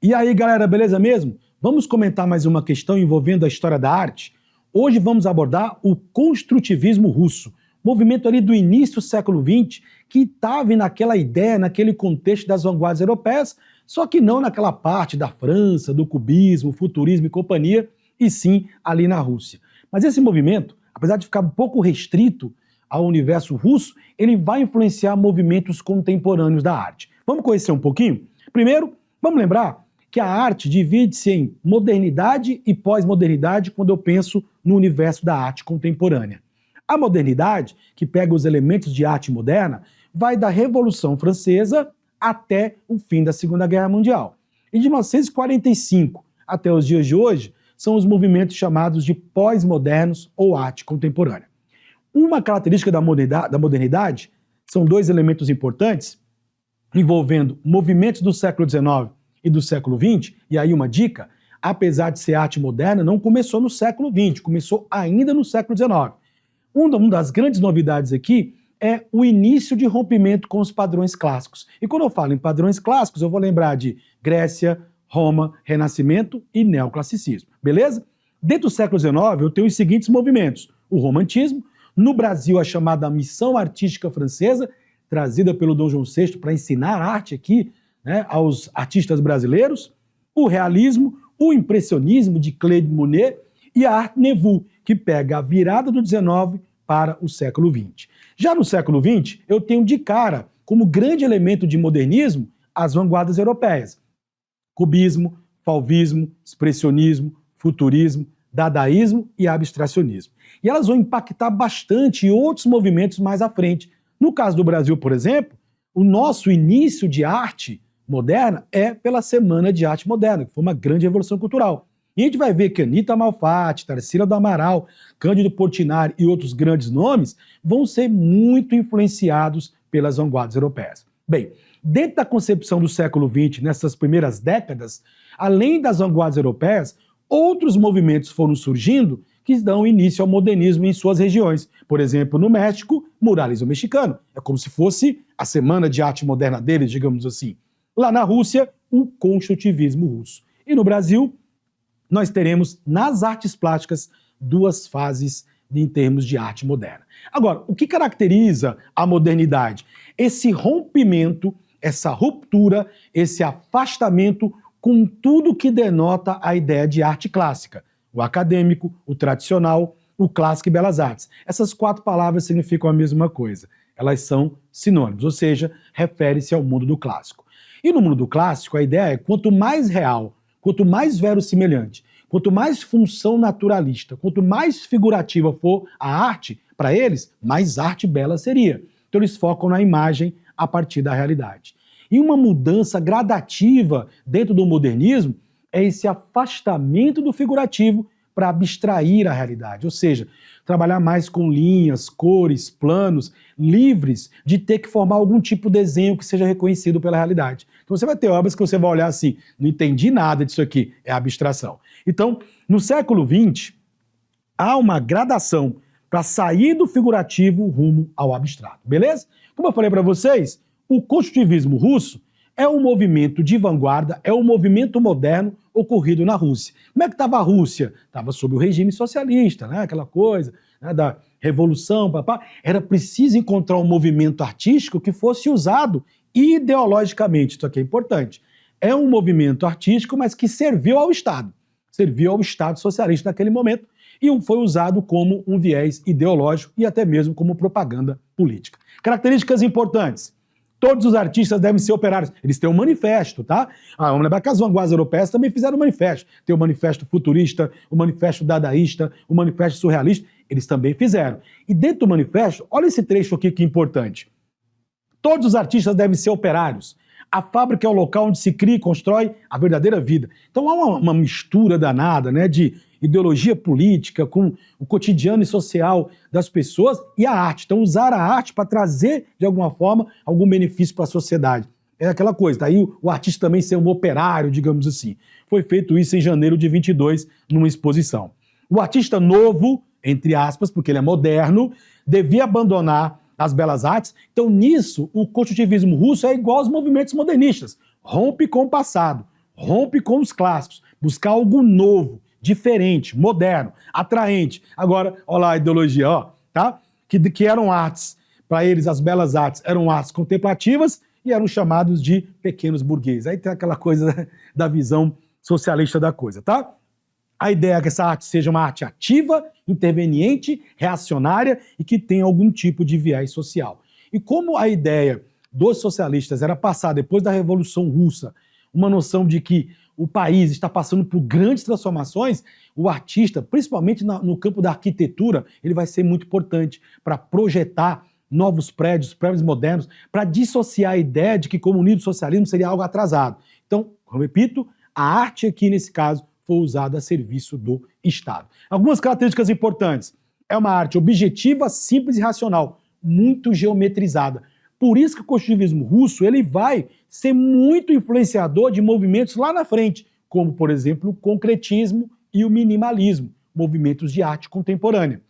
E aí, galera, beleza mesmo? Vamos comentar mais uma questão envolvendo a história da arte? Hoje vamos abordar o construtivismo russo, movimento ali do início do século XX, que estava naquela ideia, naquele contexto das vanguardas europeias, só que não naquela parte da França, do cubismo, futurismo e companhia, e sim ali na Rússia. Mas esse movimento, apesar de ficar um pouco restrito ao universo russo, ele vai influenciar movimentos contemporâneos da arte. Vamos conhecer um pouquinho? Primeiro, vamos lembrar que a arte divide-se em modernidade e pós-modernidade quando eu penso no universo da arte contemporânea. A modernidade, que pega os elementos de arte moderna, vai da Revolução Francesa até o fim da Segunda Guerra Mundial. E de 1945 até os dias de hoje, são os movimentos chamados de pós-modernos ou arte contemporânea. Uma característica da modernidade são dois elementos importantes, envolvendo movimentos do século XIX e do século XX, e aí uma dica, apesar de ser arte moderna, não começou no século XX, começou ainda no século XIX. Uma das grandes novidades aqui é o início de rompimento com os padrões clássicos. E quando eu falo em padrões clássicos, eu vou lembrar de Grécia, Roma, Renascimento e Neoclassicismo, beleza? Dentro do século XIX, eu tenho os seguintes movimentos. O Romantismo, no Brasil a chamada Missão Artística Francesa, trazida pelo Dom João VI para ensinar arte aqui, né, aos artistas brasileiros, o Realismo, o Impressionismo de Claude Monet e a Arte Nouveau, que pega a virada do XIX para o século XX. Já no século XX, eu tenho de cara, como grande elemento de modernismo, as vanguardas europeias. Cubismo, fauvismo, expressionismo, futurismo, dadaísmo e abstracionismo. E elas vão impactar bastante outros movimentos mais à frente. No caso do Brasil, por exemplo, o nosso início de arte moderna é pela Semana de Arte Moderna, que foi uma grande revolução cultural. E a gente vai ver que Anita Malfatti, Tarsila do Amaral, Cândido Portinari e outros grandes nomes vão ser muito influenciados pelas vanguardas europeias. Bem, dentro da concepção do século XX, nessas primeiras décadas, além das vanguardas europeias, outros movimentos foram surgindo que dão início ao modernismo em suas regiões. Por exemplo, no México, muralismo mexicano. É como se fosse a Semana de Arte Moderna deles, digamos assim. Lá na Rússia, o construtivismo russo. E no Brasil, nós teremos nas artes plásticas duas fases em termos de arte moderna. Agora, o que caracteriza a modernidade? Esse rompimento, essa ruptura, esse afastamento com tudo que denota a ideia de arte clássica. O acadêmico, o tradicional, o clássico e belas artes. Essas quatro palavras significam a mesma coisa. Elas são sinônimos, ou seja, refere-se ao mundo do clássico. E no mundo do clássico, a ideia é quanto mais real, quanto mais verossimilhante, quanto mais função naturalista, quanto mais figurativa for a arte, para eles, mais arte bela seria. Então eles focam na imagem a partir da realidade. E uma mudança gradativa dentro do modernismo é esse afastamento do figurativo para abstrair a realidade, ou seja, trabalhar mais com linhas, cores, planos, livres de ter que formar algum tipo de desenho que seja reconhecido pela realidade. Então você vai ter obras que você vai olhar assim, não entendi nada disso aqui, é abstração. Então, no século XX, há uma gradação para sair do figurativo rumo ao abstrato, beleza? Como eu falei para vocês, o construtivismo russo é um movimento de vanguarda, é um movimento moderno ocorrido na Rússia. Como é que estava a Rússia? Estava sob o regime socialista, né? Aquela coisa, né, da revolução, papá. Era preciso encontrar um movimento artístico que fosse usado ideologicamente, isso aqui é importante. É um movimento artístico, mas que serviu ao Estado socialista naquele momento, e foi usado como um viés ideológico e até mesmo como propaganda política. Características importantes. Todos os artistas devem ser operários. Eles têm um manifesto, tá? Vamos lembrar que as vanguardas europeias também fizeram um manifesto. Tem o manifesto futurista, o manifesto dadaísta, o manifesto surrealista. Eles também fizeram. E dentro do manifesto, olha esse trecho aqui que é importante. Todos os artistas devem ser operários. A fábrica é o local onde se cria e constrói a verdadeira vida. Então há uma mistura danada, né, de ideologia política com o cotidiano e social das pessoas e a arte. Então usar a arte para trazer, de alguma forma, algum benefício para a sociedade. É aquela coisa, daí o artista também ser um operário, digamos assim. Foi feito isso em janeiro de 22, numa exposição. O artista novo, entre aspas, porque ele é moderno, devia abandonar as belas artes. Então nisso, o construtivismo russo é igual aos movimentos modernistas. Rompe com o passado, rompe com os clássicos, buscar algo novo, diferente, moderno, atraente. Agora, olha lá a ideologia, ó, tá? Que eram artes, para eles as belas artes eram artes contemplativas e eram chamados de pequenos burgueses. Aí tem aquela coisa da visão socialista da coisa, tá? A ideia é que essa arte seja uma arte ativa, interveniente, reacionária e que tenha algum tipo de viés social. E como a ideia dos socialistas era passar, depois da Revolução Russa, uma noção de que o país está passando por grandes transformações, o artista, principalmente no campo da arquitetura, ele vai ser muito importante para projetar novos prédios modernos, para dissociar a ideia de que comunismo e socialismo seria algo atrasado. Então, eu repito, a arte aqui, nesse caso, foi usada a serviço do Estado. Algumas características importantes. É uma arte objetiva, simples e racional, muito geometrizada. Por isso que o construtivismo russo ele vai ser muito influenciador de movimentos lá na frente, como, por exemplo, o concretismo e o minimalismo, movimentos de arte contemporânea.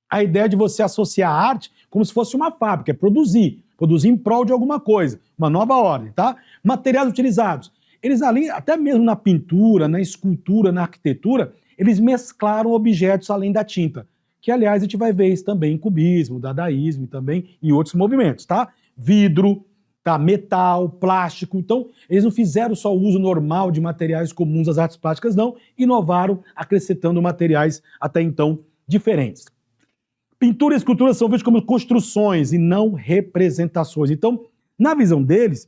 A ideia de você associar a arte como se fosse uma fábrica, é produzir em prol de alguma coisa, uma nova ordem, tá? Materiais utilizados. Eles ali, até mesmo na pintura, na escultura, na arquitetura, eles mesclaram objetos além da tinta, que aliás a gente vai ver isso também em cubismo, dadaísmo e também em outros movimentos, tá? Vidro, tá? Metal, plástico. Então, eles não fizeram só o uso normal de materiais comuns das artes plásticas, não, inovaram acrescentando materiais até então diferentes. Pintura e escultura são vistas como construções e não representações. Então, na visão deles,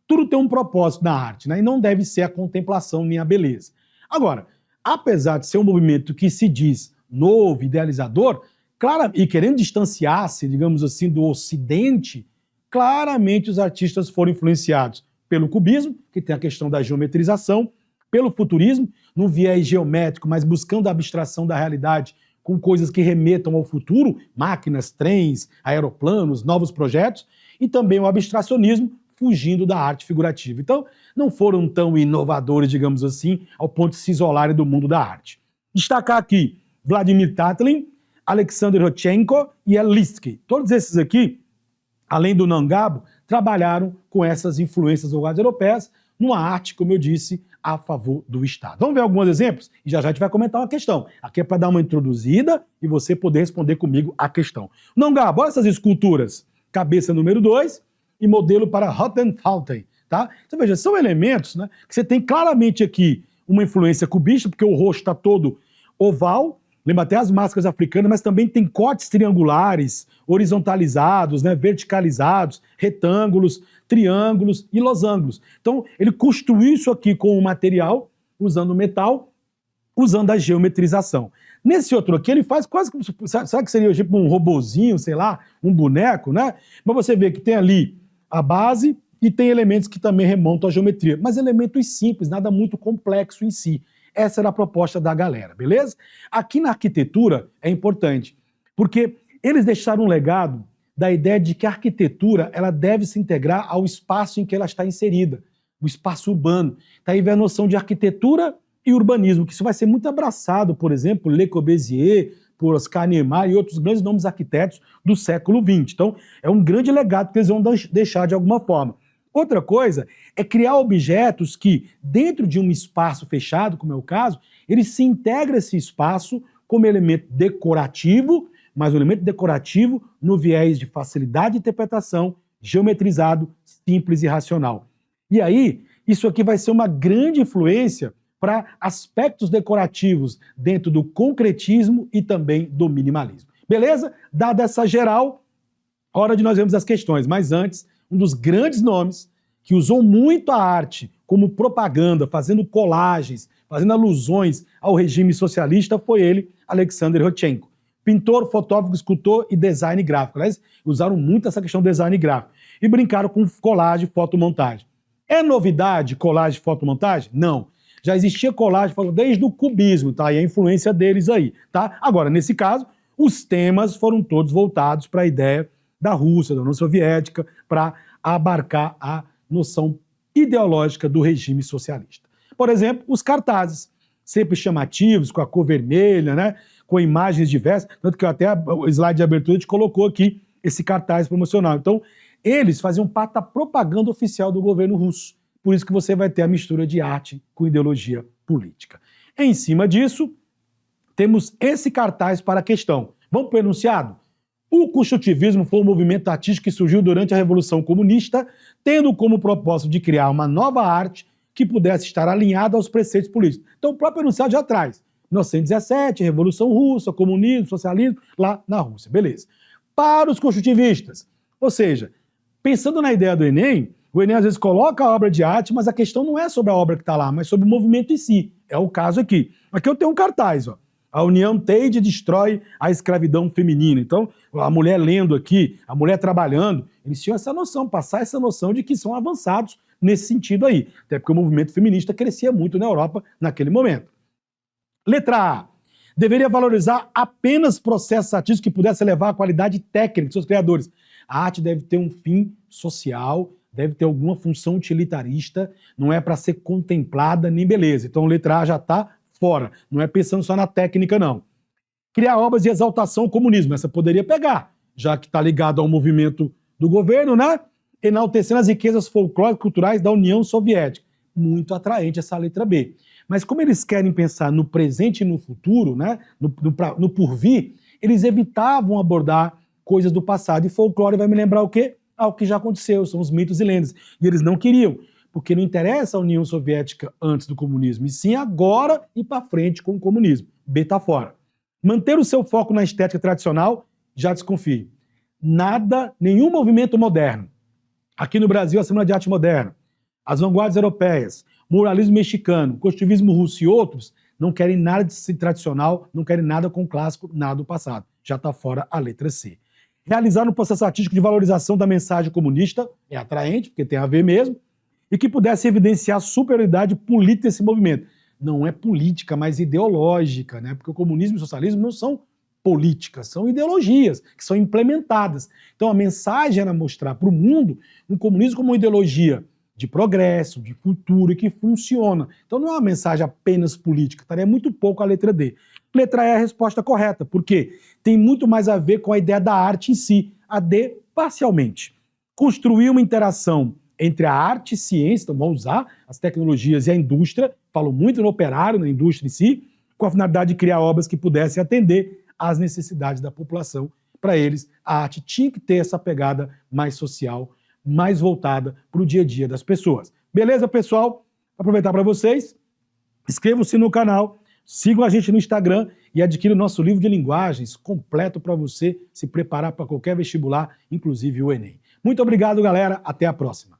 tudo tem um propósito na arte, né? E não deve ser a contemplação nem a beleza. Agora, apesar de ser um movimento que se diz novo, idealizador, claro, e querendo distanciar-se, digamos assim, do Ocidente, claramente os artistas foram influenciados pelo cubismo, que tem a questão da geometrização, pelo futurismo, num viés geométrico, mas buscando a abstração da realidade com coisas que remetam ao futuro, máquinas, trens, aeroplanos, novos projetos, e também o abstracionismo, fugindo da arte figurativa. Então, não foram tão inovadores, digamos assim, ao ponto de se isolarem do mundo da arte. Destacar aqui Vladimir Tatlin, Alexander Rodchenko e Lidsky. Todos esses aqui, além do Nangabo, trabalharam com essas influências europeias numa arte, como eu disse, a favor do Estado. Vamos ver alguns exemplos? E já a gente vai comentar uma questão. Aqui é para dar uma introduzida e você poder responder comigo a questão. Nangabo, olha essas esculturas. Cabeça número 2 e modelo para Rottenfalten, tá? Então veja, são elementos, né, que você tem claramente aqui uma influência cubista, porque o rosto está todo oval, lembra até as máscaras africanas, mas também tem cortes triangulares, horizontalizados, né, verticalizados, retângulos, triângulos e losangos. Então, ele construiu isso aqui com o material, usando metal, usando a geometrização. Nesse outro aqui, ele faz quase como... Sabe que seria tipo um robozinho, sei lá, um boneco, né? Mas você vê que tem ali a base e tem elementos que também remontam à geometria, mas elementos simples, nada muito complexo em si. Essa era a proposta da galera, beleza? Aqui na arquitetura é importante, porque eles deixaram um legado da ideia de que a arquitetura ela deve se integrar ao espaço em que ela está inserida, o espaço urbano. Daí vem a noção de arquitetura e urbanismo, que isso vai ser muito abraçado, por exemplo, Le Corbusier, por Oscar Niemeyer e outros grandes nomes arquitetos do século XX. Então, é um grande legado que eles vão deixar de alguma forma. Outra coisa é criar objetos que, dentro de um espaço fechado, como é o caso, ele se integra esse espaço como elemento decorativo, mas um elemento decorativo no viés de facilidade de interpretação, geometrizado, simples e racional. E aí, isso aqui vai ser uma grande influência para aspectos decorativos dentro do concretismo e também do minimalismo. Beleza? Dada essa geral, hora de nós vermos as questões. Mas antes, um dos grandes nomes que usou muito a arte como propaganda, fazendo colagens, fazendo alusões ao regime socialista, foi ele, Alexander Rodchenko. Pintor, fotógrafo, escultor e design gráfico. Aliás, usaram muito essa questão do design gráfico. E brincaram com colagem e fotomontagem. É novidade colagem e fotomontagem? Não. Já existia colagem desde o cubismo, tá? E a influência deles aí, tá? Agora, nesse caso, os temas foram todos voltados para a ideia da Rússia, da União Soviética, para abarcar a noção ideológica do regime socialista. Por exemplo, os cartazes, sempre chamativos, com a cor vermelha, né? Com imagens diversas, tanto que até o slide de abertura a gente colocou aqui esse cartaz promocional. Então, eles faziam parte da propaganda oficial do governo russo. Por isso que você vai ter a mistura de arte com ideologia política. Em cima disso, temos esse cartaz para a questão. Vamos para o enunciado? O construtivismo foi um movimento artístico que surgiu durante a Revolução Comunista, tendo como propósito de criar uma nova arte que pudesse estar alinhada aos preceitos políticos. Então o próprio enunciado já traz. 1917, Revolução Russa, comunismo, socialismo, lá na Rússia. Beleza. Para os construtivistas, ou seja, pensando na ideia do Enem, o Enem às vezes coloca a obra de arte, mas a questão não é sobre a obra que está lá, mas sobre o movimento em si. É o caso aqui. Aqui eu tenho um cartaz, ó. A União Teide destrói a escravidão feminina. Então, a mulher lendo aqui, a mulher trabalhando, eles tinham essa noção, passar essa noção de que são avançados nesse sentido aí. Até porque o movimento feminista crescia muito na Europa naquele momento. Letra A. Deveria valorizar apenas processos artísticos que pudessem elevar a qualidade técnica de seus criadores. A arte deve ter um fim social, deve ter alguma função utilitarista, não é para ser contemplada nem beleza. Então, letra A já está fora. Não é pensando só na técnica, não. Criar obras de exaltação ao comunismo. Essa poderia pegar, já que está ligado ao movimento do governo, né? Enaltecendo as riquezas folclóricas e culturais da União Soviética. Muito atraente essa letra B. Mas como eles querem pensar no presente e no futuro, né? No porvir, eles evitavam abordar coisas do passado. E folclore vai me lembrar o quê? O que já aconteceu, são os mitos e lendas. E eles não queriam, porque não interessa a União Soviética antes do comunismo, e sim agora e para frente com o comunismo. B está fora. Manter o seu foco na estética tradicional, já desconfie. Nada, nenhum movimento moderno. Aqui no Brasil, a Semana de Arte Moderna, as vanguardas europeias, muralismo mexicano, construtivismo russo e outros, não querem nada de tradicional, não querem nada com o clássico, nada do passado. Já está fora a letra C. Realizar um processo artístico de valorização da mensagem comunista, é atraente, porque tem a ver mesmo, e que pudesse evidenciar a superioridade política desse movimento. Não é política, mas ideológica, né? Porque o comunismo e o socialismo não são políticas, são ideologias que são implementadas. Então a mensagem era mostrar para o mundo um comunismo como uma ideologia de progresso, de futuro e que funciona. Então não é uma mensagem apenas política, estaria muito pouco a letra D. Letra E é a resposta correta, porque tem muito mais a ver com a ideia da arte em si. A D, parcialmente. Construir uma interação entre a arte e ciência, então vamos usar as tecnologias e a indústria, falo muito no operário, na indústria em si, com a finalidade de criar obras que pudessem atender às necessidades da população. Para eles, a arte tinha que ter essa pegada mais social, mais voltada para o dia a dia das pessoas. Beleza, pessoal? Vou aproveitar para vocês, inscrevam-se no canal, sigam a gente no Instagram e adquira o nosso livro de linguagens completo para você se preparar para qualquer vestibular, inclusive o Enem. Muito obrigado, galera. Até a próxima.